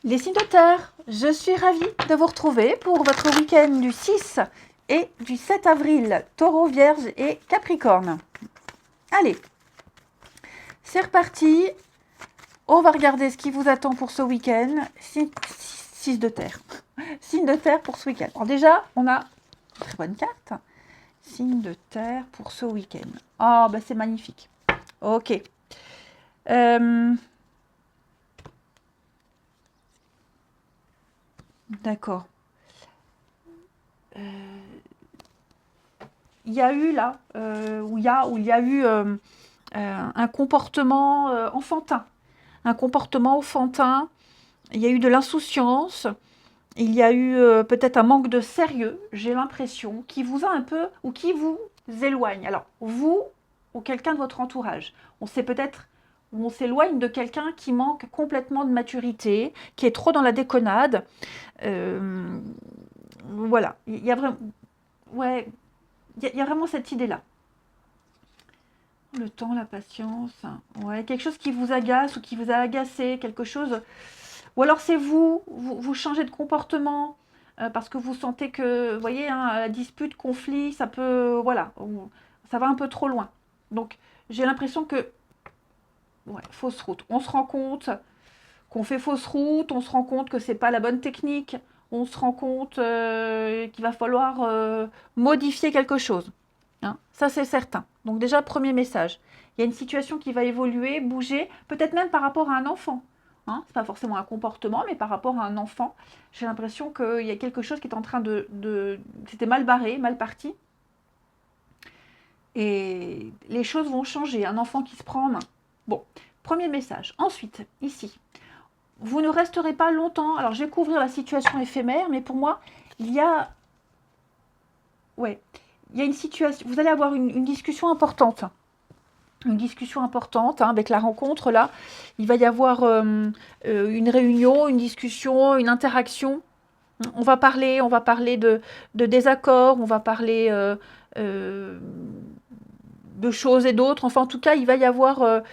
Les signes de terre, je suis ravie de vous retrouver pour votre week-end du 6 et du 7 avril, Taureau, Vierge et Capricorne. Allez, c'est reparti. On va regarder ce qui vous attend pour ce week-end. 6 de terre. Signe de terre pour ce week-end. Alors déjà, on a une très bonne carte. Signe de terre pour ce week-end. Ah, bah c'est magnifique. Ok. D'accord. Il y a eu là, où il y a eu un comportement enfantin. Un comportement enfantin. Il y a eu de l'insouciance. Il y a eu peut-être un manque de sérieux, j'ai l'impression, qui vous a un peu, ou qui vous éloigne. Alors, vous ou quelqu'un de votre entourage. On sait peut-être où on s'éloigne de quelqu'un qui manque complètement de maturité, qui est trop dans la déconnade. Voilà, il y a vraiment... Ouais, il y a vraiment cette idée-là. Le temps, la patience, ouais, quelque chose qui vous agace ou qui vous a agacé, quelque chose... Ou alors c'est vous changez de comportement parce que vous sentez que, vous voyez, hein, la dispute, conflit, ça peut, voilà, ça va un peu trop loin. Donc j'ai l'impression que, ouais, fausse route. On se rend compte qu'on fait fausse route, on se rend compte que c'est pas la bonne technique, on se rend compte qu'il va falloir modifier quelque chose. Hein. Ça, c'est certain. Donc déjà, premier message. Il y a une situation qui va évoluer, bouger, peut-être même par rapport à un enfant. Hein. Ce n'est pas forcément un comportement, mais par rapport à un enfant. J'ai l'impression qu'il y a quelque chose qui est en train C'était mal barré, mal parti. Et les choses vont changer. Un enfant qui se prend en main. Bon, premier message. Ensuite, ici, vous ne resterez pas longtemps. Alors, je vais couvrir la situation éphémère, mais pour moi, il y a... Ouais, il y a une situation... Vous allez avoir une discussion importante. Une discussion importante hein, avec la rencontre, là. Il va y avoir une réunion, une discussion, une interaction. On va parler de désaccords, on va parler de choses et d'autres. Enfin, en tout cas, il va y avoir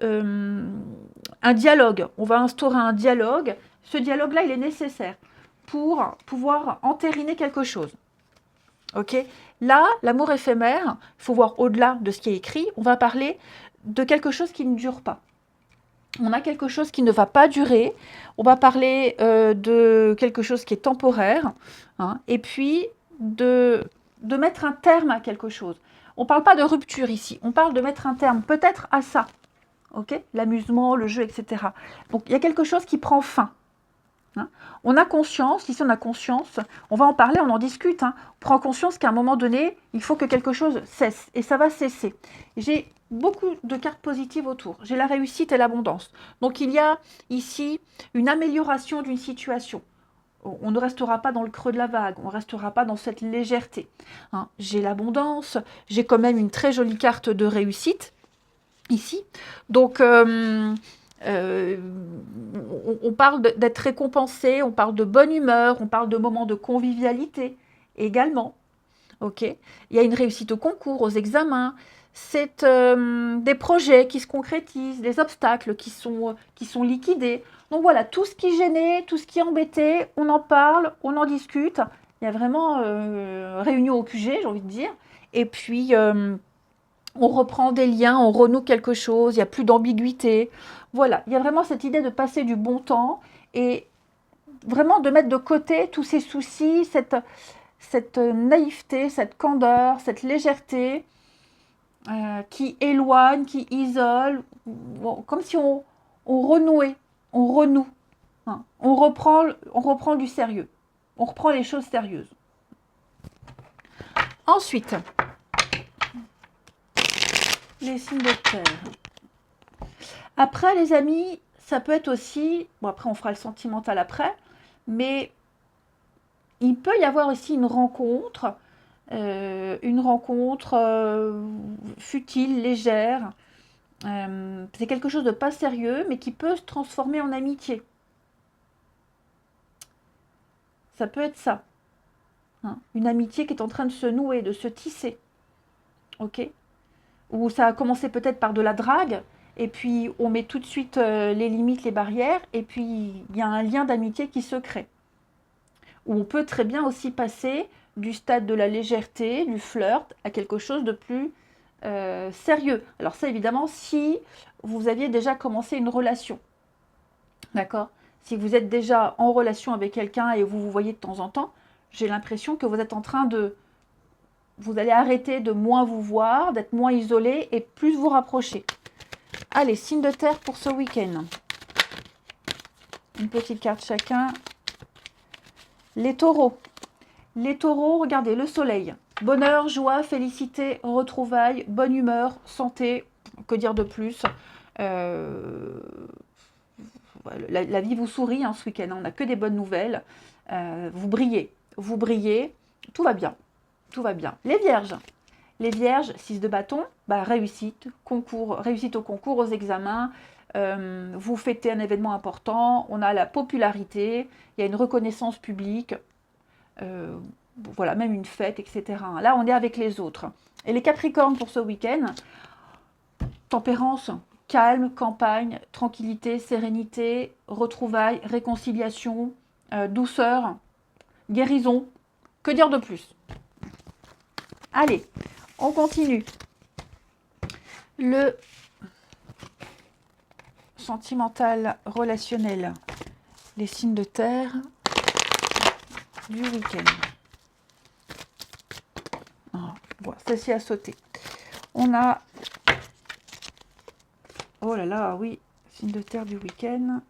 un dialogue. On va instaurer un dialogue. Ce dialogue-là, il est nécessaire pour pouvoir entériner quelque chose. Ok. Là, l'amour éphémère, il faut voir au-delà de ce qui est écrit. On va parler de quelque chose qui ne dure pas. On a quelque chose qui ne va pas durer. On va parler de quelque chose qui est temporaire. Hein, et puis, de mettre un terme à quelque chose. On ne parle pas de rupture ici. On parle de mettre un terme peut-être à ça. Ok, l'amusement, le jeu, etc. Donc, il y a quelque chose qui prend fin. Hein. On a conscience, ici on a conscience, on va en parler, on en discute, hein. On prend conscience qu'à un moment donné, il faut que quelque chose cesse, et ça va cesser. J'ai beaucoup de cartes positives autour, j'ai la réussite et l'abondance. Donc il y a ici une amélioration d'une situation. On ne restera pas dans le creux de la vague, on ne restera pas dans cette légèreté. Hein. J'ai l'abondance, j'ai quand même une très jolie carte de réussite, ici. Donc... on parle d'être récompensé, on parle de bonne humeur, on parle de moments de convivialité également. Ok. Il y a une réussite au concours, aux examens. C'est des projets qui se concrétisent, des obstacles qui sont liquidés. Donc voilà, tout ce qui gênait, tout ce qui embêtait, on en parle, on en discute. Il y a vraiment réunion au QG, j'ai envie de dire. Et puis, on reprend des liens, on renoue quelque chose, il n'y a plus d'ambiguïté. Voilà, il y a vraiment cette idée de passer du bon temps et vraiment de mettre de côté tous ces soucis, cette naïveté, cette candeur, cette légèreté qui éloigne, qui isole, bon, comme si on renouait, on renoue. Hein. On reprend du sérieux, on reprend les choses sérieuses. Ensuite, les signes de terre. Après, les amis, ça peut être aussi, bon après on fera le sentimental après, mais il peut y avoir aussi une rencontre futile, légère. C'est quelque chose de pas sérieux, mais qui peut se transformer en amitié. Ça peut être ça. Hein. Une amitié qui est en train de se nouer, de se tisser. Ok. Ou ça a commencé peut-être par de la drague, et puis on met tout de suite les limites, les barrières, et puis il y a un lien d'amitié qui se crée. Où on peut très bien aussi passer du stade de la légèreté, du flirt, à quelque chose de plus sérieux. Alors ça, évidemment, si vous aviez déjà commencé une relation, d'accord? Si vous êtes déjà en relation avec quelqu'un et vous vous voyez de temps en temps, j'ai l'impression que vous êtes en train de... Vous allez arrêter de moins vous voir, d'être moins isolé et plus vous rapprocher. Allez, signe de terre pour ce week-end. Une petite carte chacun. Les taureaux. Les taureaux, regardez, le soleil. Bonheur, joie, félicité, retrouvailles, bonne humeur, santé, que dire de plus la vie vous sourit ce week-end, on n'a que des bonnes nouvelles. Vous brillez, tout va bien, tout va bien. Les vierges, 6 de bâton, réussite au concours, aux examens, vous fêtez un événement important, on a la popularité, il y a une reconnaissance publique, voilà, même une fête, etc. Là, on est avec les autres. Et les capricornes pour ce week-end, tempérance, calme, campagne, tranquillité, sérénité, retrouvailles, réconciliation, douceur, guérison. Que dire de plus? Allez, on continue. Le sentimental, relationnel, les signes de terre du week-end. Bon, celle-ci a sauté. On a... Oh là là, oui, signe de terre du week-end.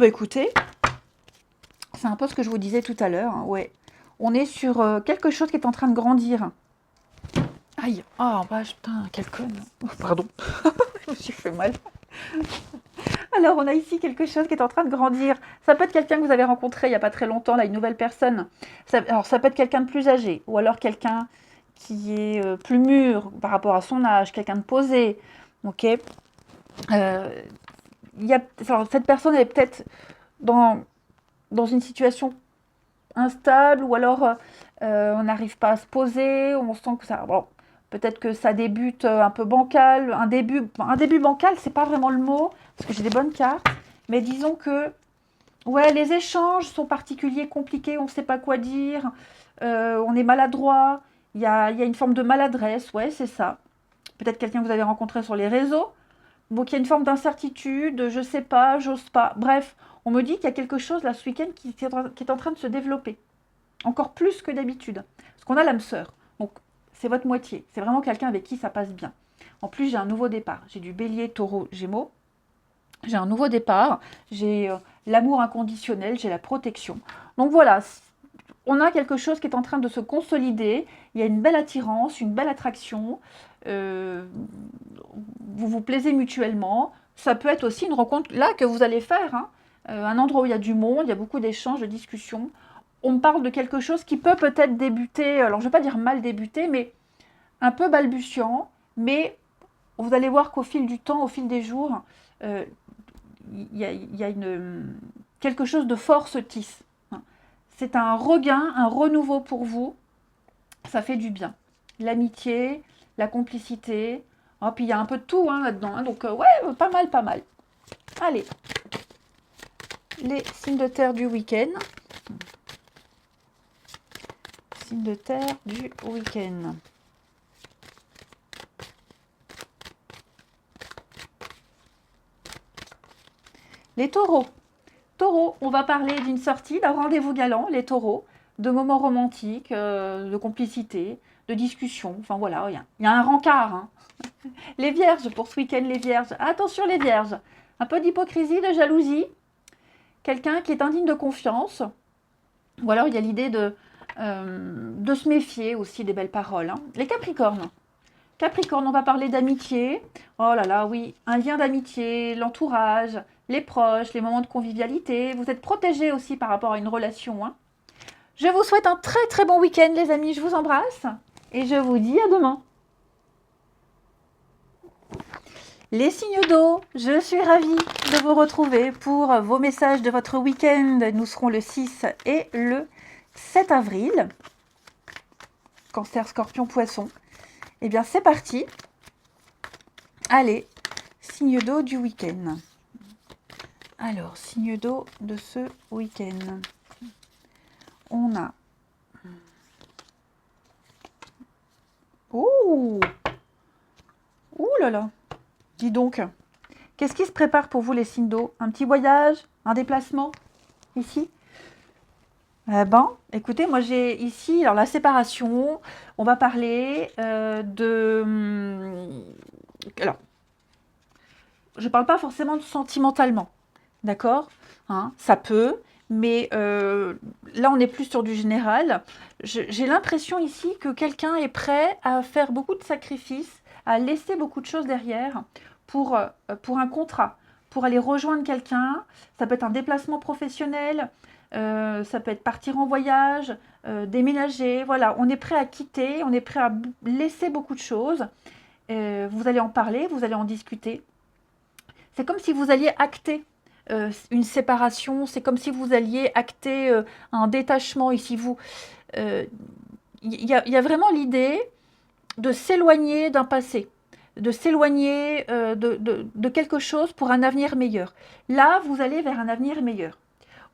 Écoutez, c'est un peu ce que je vous disais tout à l'heure. Ouais, on est sur quelque chose qui est en train de grandir. Aïe, oh, putain, quelle conne. Oh, pardon, je me suis fait mal. Alors, on a ici quelque chose qui est en train de grandir. Ça peut être quelqu'un que vous avez rencontré il n'y a pas très longtemps, là, une nouvelle personne. Alors, ça peut être quelqu'un de plus âgé, ou alors quelqu'un qui est plus mûr par rapport à son âge, quelqu'un de posé. Ok. Cette personne est peut-être dans une situation instable, ou alors on n'arrive pas à se poser, on sent que ça... Bon, peut-être que ça débute un peu bancal. Un début bancal, c'est pas vraiment le mot, parce que j'ai des bonnes cartes. Mais disons que ouais, les échanges sont particuliers, compliqués, on ne sait pas quoi dire, on est maladroit, il y a une forme de maladresse, ouais, c'est ça. Peut-être quelqu'un que vous avez rencontré sur les réseaux, donc il y a une forme d'incertitude, je sais pas, j'ose pas. Bref, on me dit qu'il y a quelque chose là ce week-end qui est en train de se développer, encore plus que d'habitude. Parce qu'on a l'âme sœur, donc c'est votre moitié, c'est vraiment quelqu'un avec qui ça passe bien. En plus, j'ai un nouveau départ, j'ai du bélier, taureau, gémeaux. J'ai un nouveau départ, j'ai l'amour inconditionnel, j'ai la protection. Donc voilà, on a quelque chose qui est en train de se consolider, il y a une belle attirance, une belle attraction, vous vous plaisez mutuellement. Ça peut être aussi une rencontre là que vous allez faire, un endroit où il y a du monde, il y a beaucoup d'échanges, de discussions. On me parle de quelque chose qui peut peut-être débuter, alors je ne vais pas dire mal débuter, mais un peu balbutiant, mais vous allez voir qu'au fil du temps, au fil des jours, il y a quelque chose de fort se tisse. C'est un regain, un renouveau pour vous. Ça fait du bien. L'amitié, la complicité. Oh, puis il y a un peu de tout là-dedans. Donc ouais, pas mal, pas mal. Allez. Les signes de terre du week-end. Signes de terre du week-end. Les taureaux. Taureaux, on va parler d'une sortie, d'un rendez-vous galant, les taureaux, de moments romantiques, de complicité, de discussion. Enfin voilà, il y a un rencard. Les vierges, pour ce week-end, les vierges. Attention les vierges. Un peu d'hypocrisie, de jalousie. Quelqu'un qui est indigne de confiance. Ou alors il y a l'idée de se méfier aussi des belles paroles. Les capricornes. Capricorne, on va parler d'amitié. Oh là là, oui, un lien d'amitié, l'entourage, les proches, les moments de convivialité. Vous êtes protégés aussi par rapport à une relation. Je vous souhaite un très très bon week-end les amis, je vous embrasse et je vous dis à demain. Les signes d'eau, je suis ravie de vous retrouver pour vos messages de votre week-end. Nous serons le 6 et le 7 avril. Cancer, Scorpion, Poisson. Eh bien, c'est parti. Allez, signe d'eau du week-end. Alors, signe d'eau de ce week-end. On a... Ouh! Ouh là là! Dis donc, qu'est-ce qui se prépare pour vous les signes d'eau? Un petit voyage? Un déplacement? Ici? Bon, écoutez, moi j'ai ici, alors la séparation, on va parler alors, je ne parle pas forcément de sentimentalement, d'accord, hein, ça peut, mais là on est plus sur du général. J'ai l'impression ici que quelqu'un est prêt à faire beaucoup de sacrifices, à laisser beaucoup de choses derrière pour un contrat, pour aller rejoindre quelqu'un. Ça peut être un déplacement professionnel, ça peut être partir en voyage, déménager. Voilà, on est prêt à quitter, on est prêt à laisser beaucoup de choses. Vous allez en parler, vous allez en discuter. C'est comme si vous alliez acter une séparation, c'est comme si vous alliez acter un détachement ici. Il y a vraiment l'idée de s'éloigner d'un passé, de s'éloigner de quelque chose pour un avenir meilleur. Là, vous allez vers un avenir meilleur.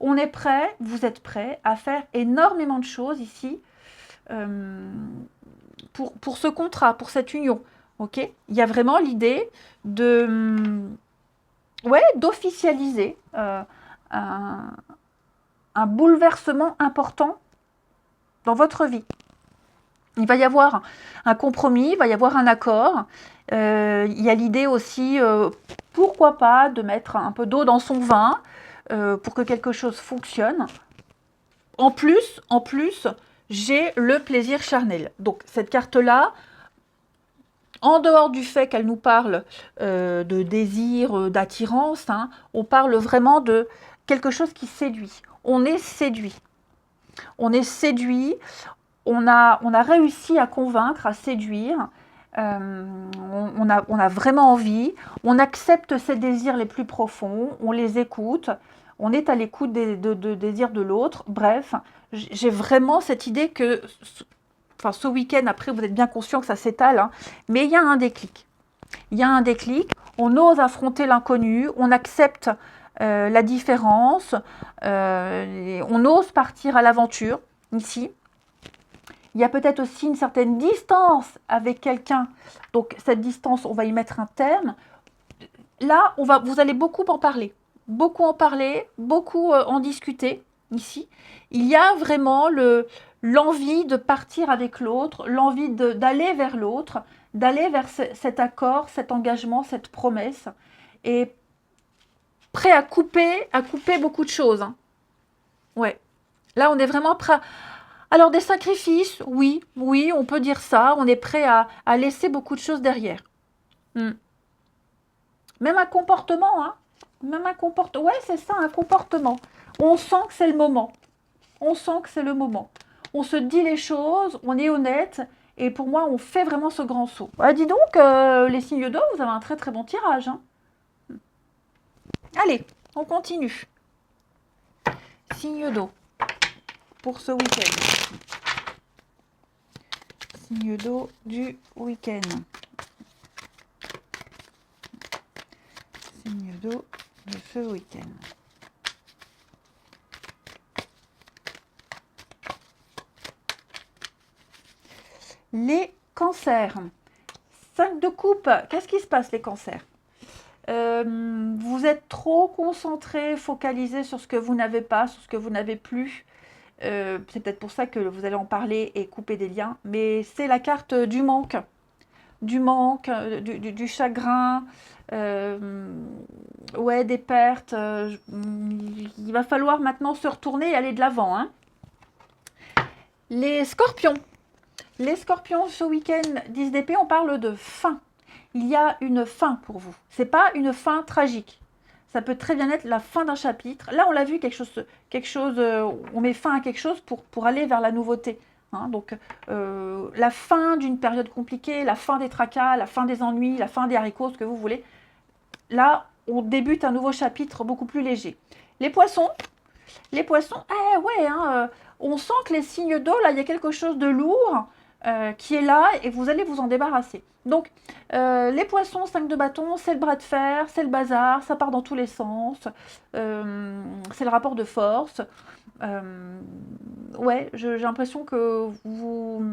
On est prêt, vous êtes prêt à faire énormément de choses ici pour ce contrat, pour cette union. Ok, il y a vraiment l'idée d'officialiser un bouleversement important dans votre vie. Il va y avoir un compromis, il va y avoir un accord. Il y a l'idée aussi, pourquoi pas, de mettre un peu d'eau dans son vin pour que quelque chose fonctionne. En plus, j'ai le plaisir charnel. Donc cette carte-là, en dehors du fait qu'elle nous parle de désir, d'attirance, hein, on parle vraiment de quelque chose qui séduit. On est séduit. On est séduit. On a réussi à convaincre, à séduire. On a vraiment envie. On accepte ses désirs les plus profonds. On les écoute. On est à l'écoute des désirs de l'autre. Bref, j'ai vraiment cette idée que... Enfin, ce week-end, après, vous êtes bien conscient que ça s'étale, hein, mais il y a un déclic. Il y a un déclic, on ose affronter l'inconnu, on accepte la différence, on ose partir à l'aventure, ici. Il y a peut-être aussi une certaine distance avec quelqu'un, donc cette distance, on va y mettre un terme. Là, vous allez beaucoup en parler, beaucoup en discuter, ici. Il y a vraiment l'envie de partir avec l'autre, l'envie d'aller vers l'autre, d'aller vers cet accord, cet engagement, cette promesse, et prêt à couper beaucoup de choses. Hein. Ouais. Là, on est vraiment prêt. Alors, des sacrifices, oui, on peut dire ça. On est prêt à laisser beaucoup de choses derrière. Même un comportement, hein. Même un comportement. Ouais, c'est ça, un comportement. On sent que c'est le moment. On sent que c'est le moment. On se dit les choses, on est honnête, et pour moi, on fait vraiment ce grand saut. Dis donc, les signes d'eau, vous avez un très très bon tirage. Hein. Allez, on continue. Signe d'eau pour ce week-end. Signe d'eau du week-end. Signe d'eau de ce week-end. Les cancers. 5 de coupe. Qu'est-ce qui se passe, les cancers? Vous êtes trop concentré, focalisé sur ce que vous n'avez pas, sur ce que vous n'avez plus. C'est peut-être pour ça que vous allez en parler et couper des liens. Mais c'est la carte du manque. Du manque, du chagrin, ouais, des pertes. Il va falloir maintenant se retourner et aller de l'avant. Hein. Les scorpions. Les scorpions, ce week-end 10 d'épée, on parle de fin. Il y a une fin pour vous. Ce n'est pas une fin tragique. Ça peut très bien être la fin d'un chapitre. Là, on l'a vu, on met fin à quelque chose pour aller vers la nouveauté. Hein, donc, la fin d'une période compliquée, la fin des tracas, la fin des ennuis, la fin des haricots, ce que vous voulez. Là, on débute un nouveau chapitre beaucoup plus léger. Les poissons, ouais, hein, on sent que les signes d'eau, là, il y a quelque chose de lourd. qui est là et vous allez vous en débarrasser. Donc, les poissons, 5 de bâton, c'est le bras de fer, c'est le bazar, ça part dans tous les sens, c'est le rapport de force. Ouais, j'ai l'impression que vous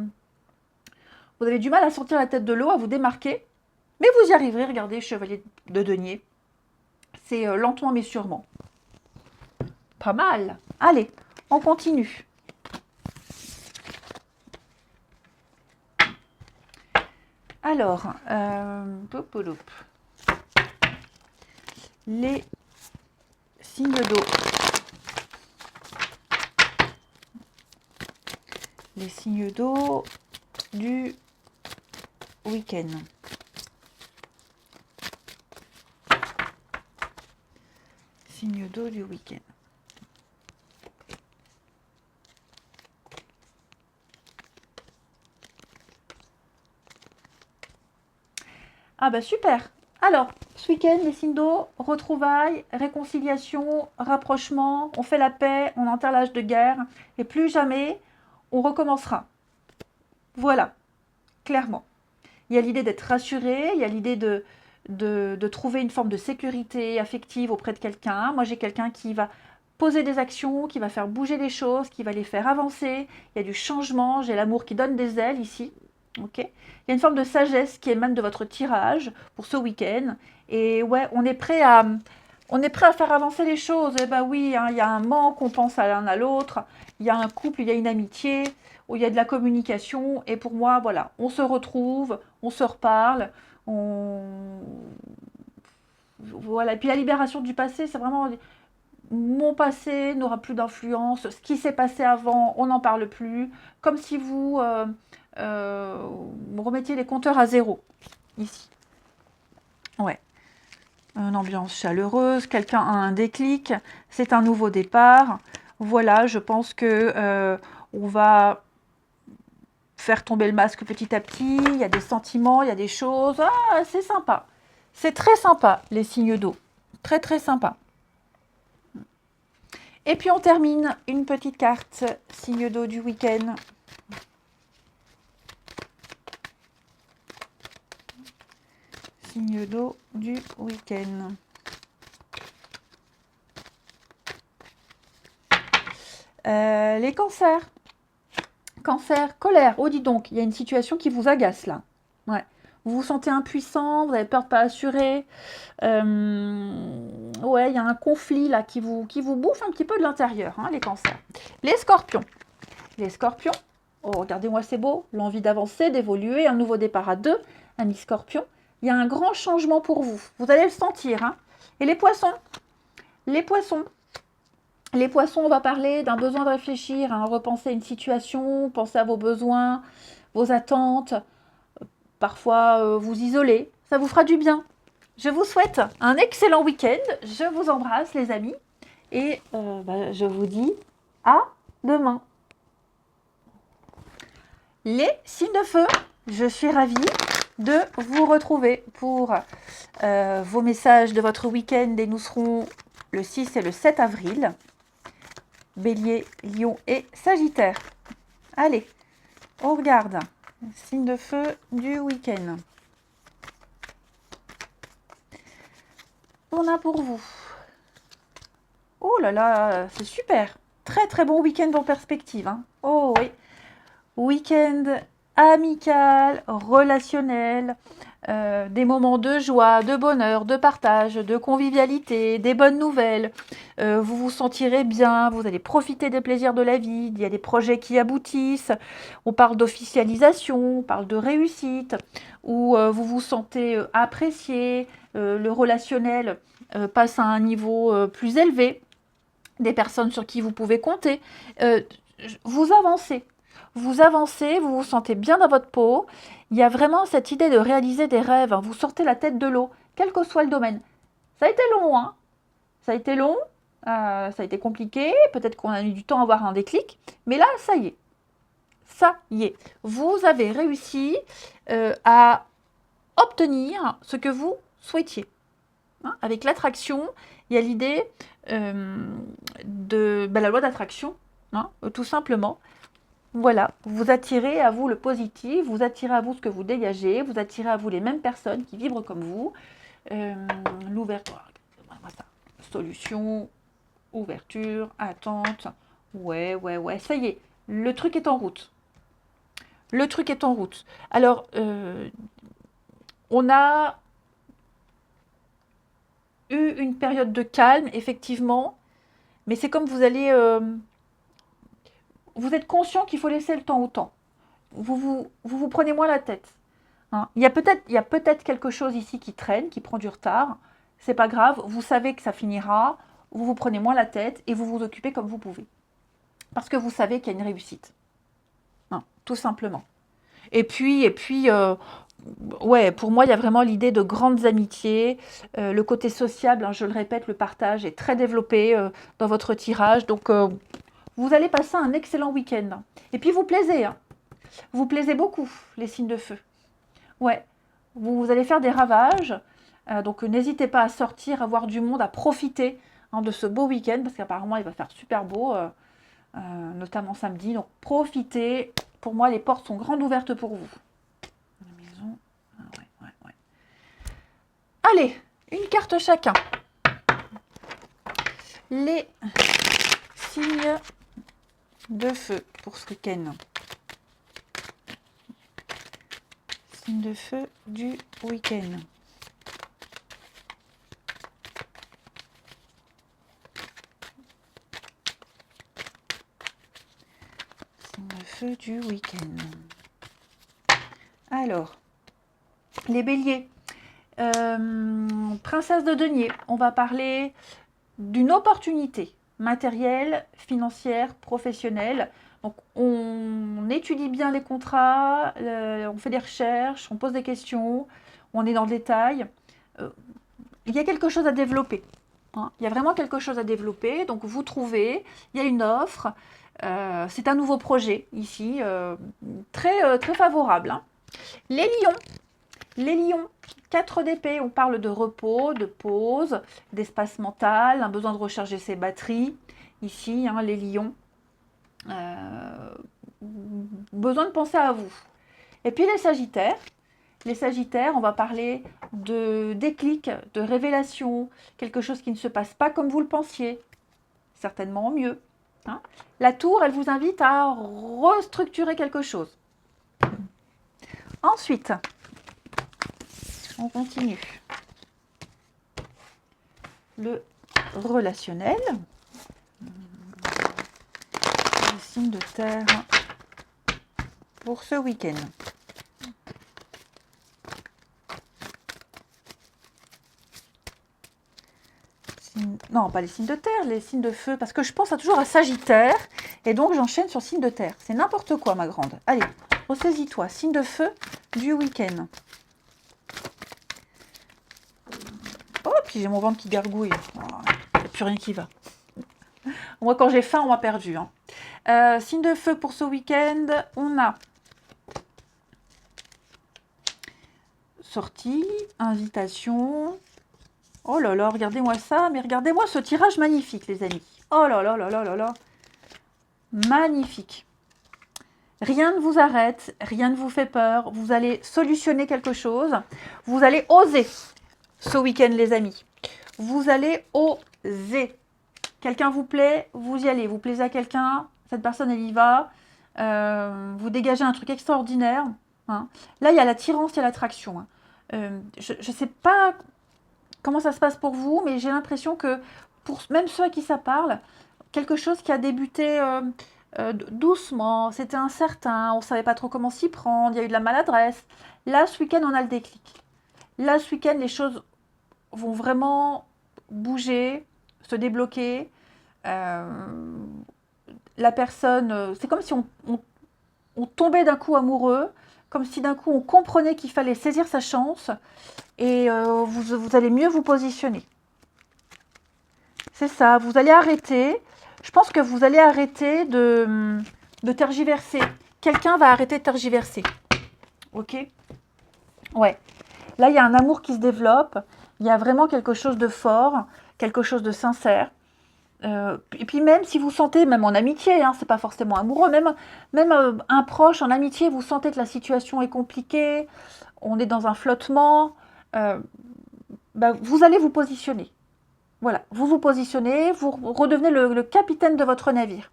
avez du mal à sortir la tête de l'eau, à vous démarquer, mais vous y arriverez. Regardez, chevalier de denier. C'est lentement mais sûrement. Pas mal. Allez, on continue. Alors, les signes d'eau. Les signes d'eau du week-end. Signes d'eau du week-end. Ah bah super. Alors, ce week-end, les signes d'eau, retrouvailles, réconciliation, rapprochement, on fait la paix, on enterre l'âge de guerre, et plus jamais, on recommencera. Voilà, clairement. Il y a l'idée d'être rassuré, il y a l'idée de trouver une forme de sécurité affective auprès de quelqu'un. Moi, j'ai quelqu'un qui va poser des actions, qui va faire bouger les choses, qui va les faire avancer. Il y a du changement, j'ai l'amour qui donne des ailes ici. Okay. Il y a une forme de sagesse qui émane de votre tirage pour ce week-end. Et ouais, on est prêt à faire avancer les choses. Eh ben oui, hein, il y a un manque, on pense à l'un à l'autre. Il y a un couple, il y a une amitié, où il y a de la communication. Et pour moi, voilà, on se retrouve, on se reparle. Voilà. Et puis la libération du passé, c'est vraiment mon passé n'aura plus d'influence. Ce qui s'est passé avant, on n'en parle plus. Comme si vous remettiez les compteurs à zéro, ici. Ouais. Une ambiance chaleureuse, quelqu'un a un déclic, c'est un nouveau départ. Voilà, je pense que on va faire tomber le masque petit à petit. Il y a des sentiments, il y a des choses. Ah, c'est sympa. C'est très sympa, les signes d'eau. Très, très sympa. Et puis on termine une petite carte signe d'eau du week-end. Signe d'eau du week-end. Les cancers. Cancer, colère. Oh, dis donc, il y a une situation qui vous agace là. Ouais. Vous vous sentez impuissant, vous avez peur de ne pas assurer. Ouais, il y a un conflit là qui vous bouffe un petit peu de l'intérieur, hein, les cancers. Les scorpions. Les scorpions. Oh, regardez-moi, c'est beau. L'envie d'avancer, d'évoluer, un nouveau départ à deux. Ami scorpion. Il y a un grand changement pour vous. Vous allez le sentir. Hein. Et les poissons. Les poissons. Les poissons, on va parler d'un besoin de réfléchir, hein, repenser une situation, penser à vos besoins, vos attentes. Parfois, vous isoler. Ça vous fera du bien. Je vous souhaite un excellent week-end. Je vous embrasse, les amis. Et je vous dis à demain. Les signes de feu, je suis ravie de vous retrouver pour vos messages de votre week-end. Et nous serons le 6 et le 7 avril. Bélier, Lion et Sagittaire. Allez, on regarde. Signe de feu du week-end. On a pour vous. Oh là là, c'est super. Très très bon week-end en perspective. Hein. Oh oui. Week-end amical, relationnel, des moments de joie, de bonheur, de partage, de convivialité, des bonnes nouvelles. Vous vous sentirez bien, vous allez profiter des plaisirs de la vie, il y a des projets qui aboutissent. On parle d'officialisation, on parle de réussite, où vous vous sentez apprécié, le relationnel passe à un niveau plus élevé, des personnes sur qui vous pouvez compter. Vous avancez. Vous avancez, vous vous sentez bien dans votre peau. Il y a vraiment cette idée de réaliser des rêves. Vous sortez la tête de l'eau, quel que soit le domaine. Ça a été long, hein. Ça a été long, ça a été compliqué. Peut-être qu'on a mis du temps à avoir un déclic. Mais là, ça y est. Ça y est. Vous avez réussi à obtenir ce que vous souhaitiez. Hein, avec l'attraction, il y a l'idée de la loi d'attraction, hein, tout simplement. Voilà, vous attirez à vous le positif, vous attirez à vous ce que vous dégagez, vous attirez à vous les mêmes personnes qui vibrent comme vous. L'ouverture, solution, ouverture, attente. Ouais, ça y est, le truc est en route. Le truc est en route. Alors, on a eu une période de calme, effectivement, mais c'est comme vous allez... vous êtes conscient qu'il faut laisser le temps au temps. Vous prenez moins la tête. Hein. Il y a peut-être quelque chose ici qui traîne, qui prend du retard. C'est pas grave, vous savez que ça finira, vous prenez moins la tête et vous vous occupez comme vous pouvez. Parce que vous savez qu'il y a une réussite. Hein, tout simplement. Et puis ouais, pour moi, il y a vraiment l'idée de grandes amitiés. Le côté sociable, hein, je le répète, le partage est très développé dans votre tirage. Donc, vous allez passer un excellent week-end. Et puis, vous plaisez. Hein. Vous plaisez beaucoup, les signes de feu. Ouais, vous allez faire des ravages. Donc, n'hésitez pas à sortir, à voir du monde, à profiter hein, de ce beau week-end. Parce qu'apparemment, il va faire super beau, notamment samedi. Donc, profitez. Pour moi, les portes sont grandes ouvertes pour vous. La maison. Ah, ouais. Allez, une carte chacun. Les signes de feu pour ce week-end. Signe de feu du week-end. Signe de feu du week-end. Alors, les béliers. Princesse de denier, on va parler d'une opportunité matérielle, financière, professionnelle. Donc, on étudie bien les contrats, on fait des recherches, on pose des questions, on est dans le détail. Il y a quelque chose à développer. Hein. Il y a vraiment quelque chose à développer. Donc, vous trouvez, il y a une offre. C'est un nouveau projet ici, très favorable. Hein. Les lions, 4 d'épée, on parle de repos, de pause, d'espace mental, un besoin de recharger ses batteries. Ici, hein, les lions, besoin de penser à vous. Et puis les sagittaires, on va parler de déclic, de révélation, quelque chose qui ne se passe pas comme vous le pensiez, certainement mieux. Hein. La tour, elle vous invite à restructurer quelque chose. Ensuite, on continue. Le relationnel. Le signe de terre pour ce week-end. Non, pas les signes de terre, les signes de feu, parce que je pense toujours à Sagittaire, et donc j'enchaîne sur signe de terre. C'est n'importe quoi, ma grande. Allez, ressaisis-toi. Signe de feu du week-end. Oh, puis j'ai mon ventre qui gargouille. Il n'y a plus rien qui va. Moi, quand j'ai faim, on m'a perdu. Hein. Signe de feu pour ce week-end, on a sortie, invitation. Oh là là, regardez-moi ça, mais regardez-moi ce tirage magnifique, les amis. Oh là là là là là là. Magnifique. Rien ne vous arrête, rien ne vous fait peur. Vous allez solutionner quelque chose. Vous allez oser ce week-end, les amis. Vous allez oser. Quelqu'un vous plaît, vous y allez. Vous plaisez à quelqu'un, cette personne, elle y va. Vous dégagez un truc extraordinaire. Hein. Là, il y a l'attirance, il y a l'attraction. Hein. Je ne sais pas comment ça se passe pour vous, mais j'ai l'impression que pour même ceux à qui ça parle, quelque chose qui a débuté doucement, c'était incertain, on ne savait pas trop comment s'y prendre, il y a eu de la maladresse. Là, ce week-end, on a le déclic. Là, ce week-end, les choses vont vraiment bouger, se débloquer. La personne, c'est comme si on tombait d'un coup amoureux, comme si d'un coup on comprenait qu'il fallait saisir sa chance et vous allez mieux vous positionner. C'est ça, vous allez arrêter. Je pense que vous allez arrêter de tergiverser. Quelqu'un va arrêter de tergiverser. Ok? Ouais. Là, il y a un amour qui se développe. Il y a vraiment quelque chose de fort, quelque chose de sincère. Et puis même si vous sentez, même en amitié, hein, c'est pas forcément amoureux, même un proche en amitié, vous sentez que la situation est compliquée, on est dans un flottement, euh, bah, vous allez vous positionner. Voilà, vous vous positionnez, vous redevenez le capitaine de votre navire.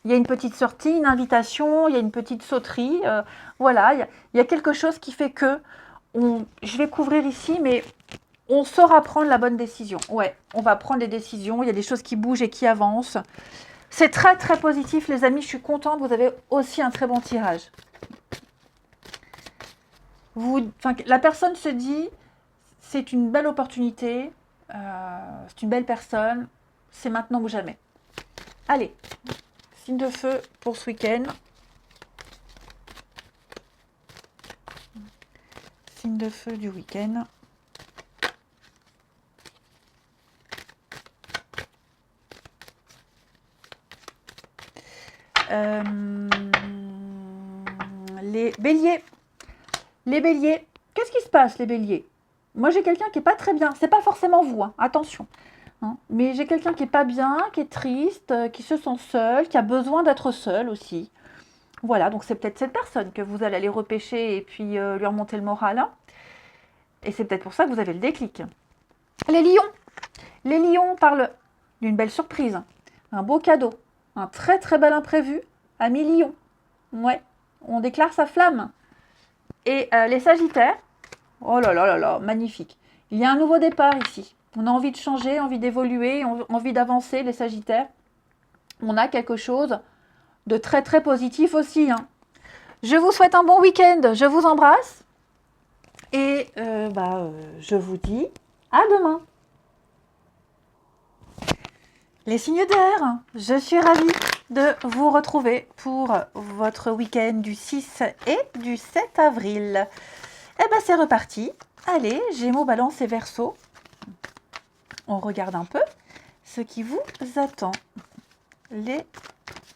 Il y a une petite sortie, une invitation, il y a une petite sauterie, voilà, il y a quelque chose qui fait que, je vais couvrir ici, mais on saura prendre la bonne décision. Ouais, on va prendre les décisions, il y a des choses qui bougent et qui avancent. C'est très très positif les amis, je suis contente, vous avez aussi un très bon tirage. La personne se dit, c'est une belle opportunité, c'est une belle personne, c'est maintenant ou jamais. Allez, signe de feu pour ce week-end. Signe de feu du week-end. Les béliers. Les béliers. Qu'est-ce qui se passe, les béliers? Moi, j'ai quelqu'un qui n'est pas très bien. C'est pas forcément vous, hein, attention. Hein. Mais j'ai quelqu'un qui n'est pas bien, qui est triste, qui se sent seul, qui a besoin d'être seul aussi. Voilà, donc c'est peut-être cette personne que vous allez aller repêcher et puis lui remonter le moral. Hein. Et c'est peut-être pour ça que vous avez le déclic. Les lions. Les lions parlent d'une belle surprise, un beau cadeau, un très très bel imprévu, ami lion. Ouais, on déclare sa flamme. Et les sagittaires, oh là là là là, magnifique. Il y a un nouveau départ ici. On a envie de changer, envie d'évoluer, envie d'avancer, les sagittaires. On a quelque chose de très très positif aussi. Hein. Je vous souhaite un bon week-end, je vous embrasse. Et je vous dis à demain. Les signes d'air, je suis ravie de vous retrouver pour votre week-end du 6 et du 7 avril. Eh bien, c'est reparti. Allez, Gémeaux, Balance et Verseau. On regarde un peu ce qui vous attend. Les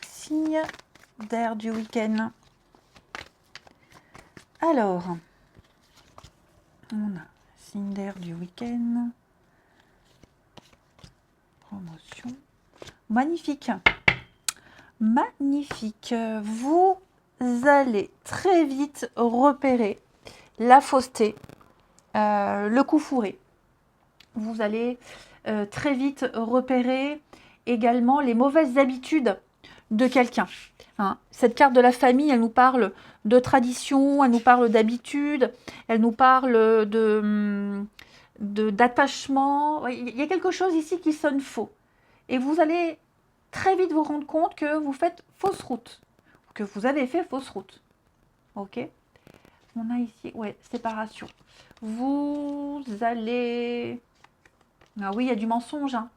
signes d'air du week-end. Alors, on a signe d'air du week-end. Promotion. Magnifique. Magnifique. Vous allez très vite repérer la fausseté, le coup fourré. Vous allez très vite repérer également les mauvaises habitudes de quelqu'un. Hein. Cette carte de la famille, elle nous parle de tradition, elle nous parle d'habitude, elle nous parle d'attachement. Il y a quelque chose ici qui sonne faux. Et vous allez très vite vous rendre compte que vous faites fausse route, que vous avez fait fausse route. Ok? On a ici, ouais, séparation. Vous allez... Ah oui, il y a du mensonge. Hein.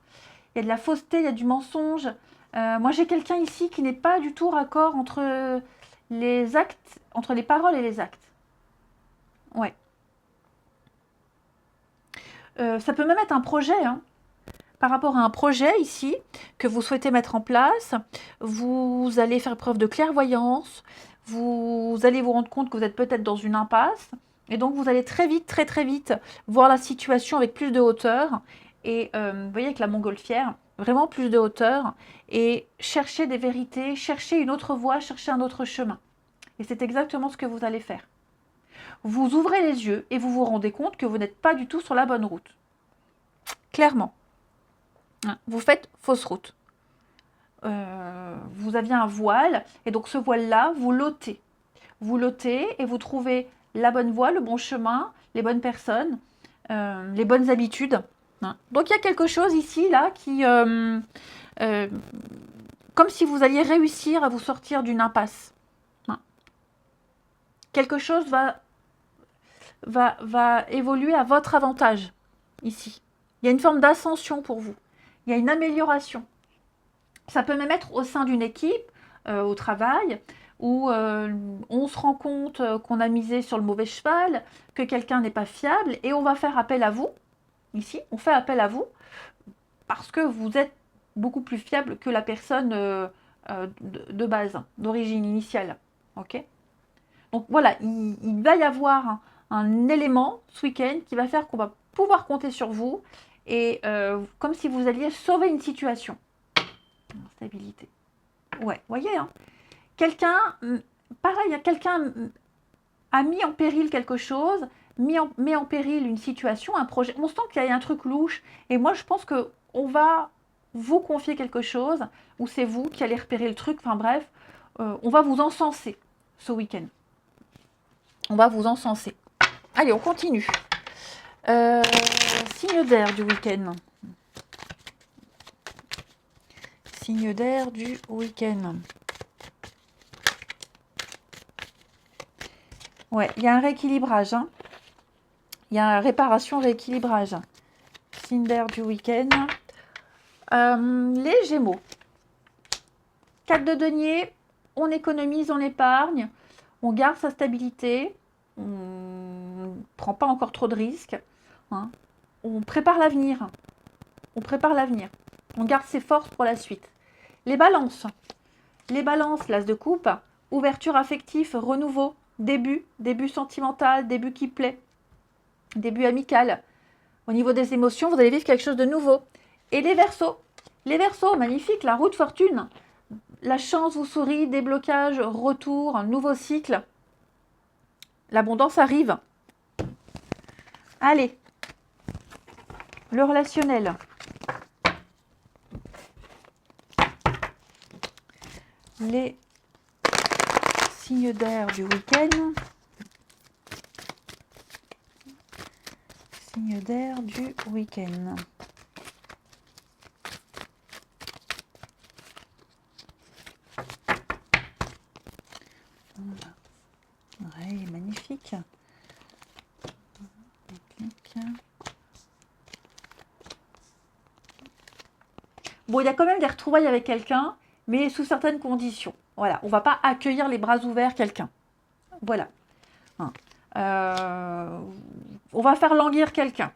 Il y a de la fausseté, il y a du mensonge. Moi, j'ai quelqu'un ici qui n'est pas du tout raccord entre les actes, entre les paroles et les actes. Ouais. Ça peut même être un projet, hein. Par rapport à un projet ici que vous souhaitez mettre en place, vous allez faire preuve de clairvoyance, vous allez vous rendre compte que vous êtes peut-être dans une impasse, et donc vous allez très vite, très très vite voir la situation avec plus de hauteur, et vous voyez avec la montgolfière, vraiment plus de hauteur, et chercher des vérités, chercher une autre voie, chercher un autre chemin. Et c'est exactement ce que vous allez faire. Vous ouvrez les yeux et vous vous rendez compte que vous n'êtes pas du tout sur la bonne route. Clairement. Vous faites fausse route. Vous aviez un voile, et donc ce voile-là, vous l'ôtez. Vous l'ôtez et vous trouvez la bonne voie, le bon chemin, les bonnes personnes, les bonnes habitudes. Hein. Donc il y a quelque chose ici, là, qui... comme si vous alliez réussir à vous sortir d'une impasse. Hein. Quelque chose va évoluer à votre avantage, ici. Il y a une forme d'ascension pour vous. Il y a une amélioration. Ça peut même être au sein d'une équipe, au travail, où on se rend compte qu'on a misé sur le mauvais cheval, que quelqu'un n'est pas fiable, et on va faire appel à vous. Ici, on fait appel à vous parce que vous êtes beaucoup plus fiable que la personne de base, d'origine initiale. Ok ? Donc voilà, il va y avoir un élément ce week-end qui va faire qu'on va pouvoir compter sur vous et comme si vous alliez sauver une situation. Stabilité. Ouais, voyez, hein. Quelqu'un, pareil, quelqu'un a mis en péril quelque chose, met en péril une situation, un projet. On sent qu'il y a un truc louche. Et moi, je pense qu'on va vous confier quelque chose, ou c'est vous qui allez repérer le truc. Enfin bref, on va vous encenser ce week-end. On va vous encenser. Allez, on continue. Signe d'air du week-end. Signe d'air du week-end. Ouais, il y a un rééquilibrage. Hein. Il y a une réparation, rééquilibrage. Signe d'air du week-end. Les Gémeaux. 4 de denier. On économise, on épargne. On garde sa stabilité. On ne prend pas encore trop de risques. Hein. On prépare l'avenir. On prépare l'avenir. On garde ses forces pour la suite. Les balances. Les balances, l'as de coupe. Ouverture affective, renouveau. Début sentimental, début qui plaît, début amical. Au niveau des émotions, vous allez vivre quelque chose de nouveau. Et les Verseaux, magnifique, la roue de fortune. La chance vous sourit, déblocage, retour, un nouveau cycle. L'abondance arrive. Allez, le relationnel. Les signes d'air du week-end. Signe d'air du week-end. Ouais, il est magnifique. Bon, il y a quand même des retrouvailles avec quelqu'un, mais sous certaines conditions. Voilà, on ne va pas accueillir les bras ouverts quelqu'un. Voilà. Hein. On va faire languir quelqu'un.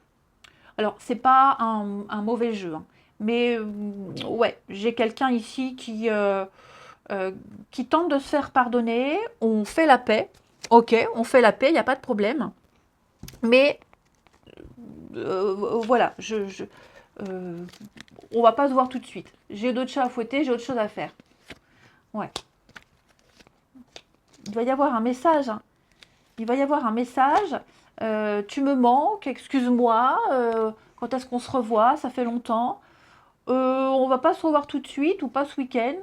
Alors, c'est pas un mauvais jeu, hein, mais ouais, j'ai quelqu'un ici qui tente de se faire pardonner. On fait la paix. Ok, on fait la paix, il n'y a pas de problème. Mais voilà, on va pas se voir tout de suite. J'ai d'autres chats à fouetter, j'ai autre chose à faire. Ouais. Il va y avoir un message. Hein. Il va y avoir un message. Tu me manques, excuse-moi. Quand est-ce qu'on se revoit? Ça fait longtemps. On va pas se revoir tout de suite ou pas ce week-end.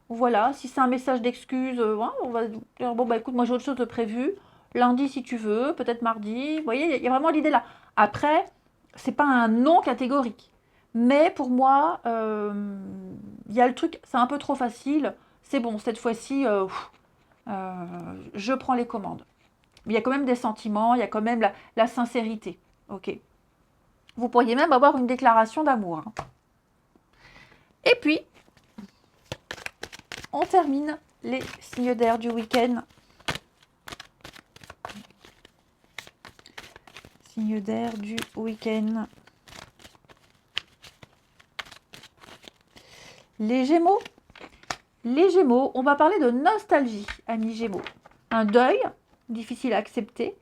Voilà, si c'est un message d'excuse, ouais, on va dire bon bah écoute, moi j'ai autre chose de prévu. Lundi si tu veux, peut-être mardi. Vous voyez, il y a vraiment l'idée là. Après, c'est pas un non catégorique. Mais pour moi, il y a le truc, c'est un peu trop facile. C'est bon, cette fois-ci, je prends les commandes. Mais il y a quand même des sentiments, il y a quand même la sincérité. Ok. Vous pourriez même avoir une déclaration d'amour. Hein. Et puis, on termine les signes d'air du week-end. Signes d'air du week-end. Les Gémeaux. Les Gémeaux, on va parler de nostalgie, amis Gémeaux. Un deuil, difficile à accepter.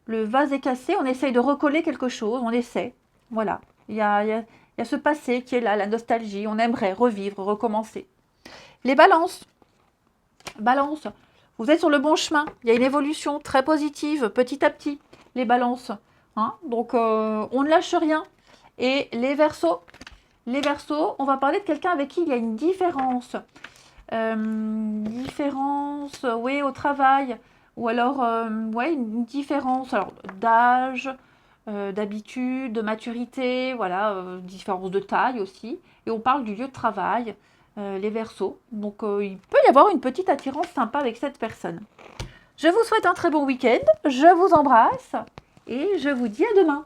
Le vase est cassé, on essaye de recoller quelque chose, on essaie. Voilà, il y a ce passé qui est là, la nostalgie, on aimerait revivre, recommencer. Les balances. Balance, vous êtes sur le bon chemin, il y a une évolution très positive, petit à petit, les balances. Hein. Donc, on ne lâche rien. Et les Verseaux, on va parler de quelqu'un avec qui il y a une différence. Oui, au travail, ou alors ouais, une différence d'âge, d'habitude, de maturité, voilà, différence de taille aussi. Et on parle du lieu de travail, les Verseaux. Donc il peut y avoir une petite attirance sympa avec cette personne. Je vous souhaite un très bon week-end, je vous embrasse et je vous dis à demain.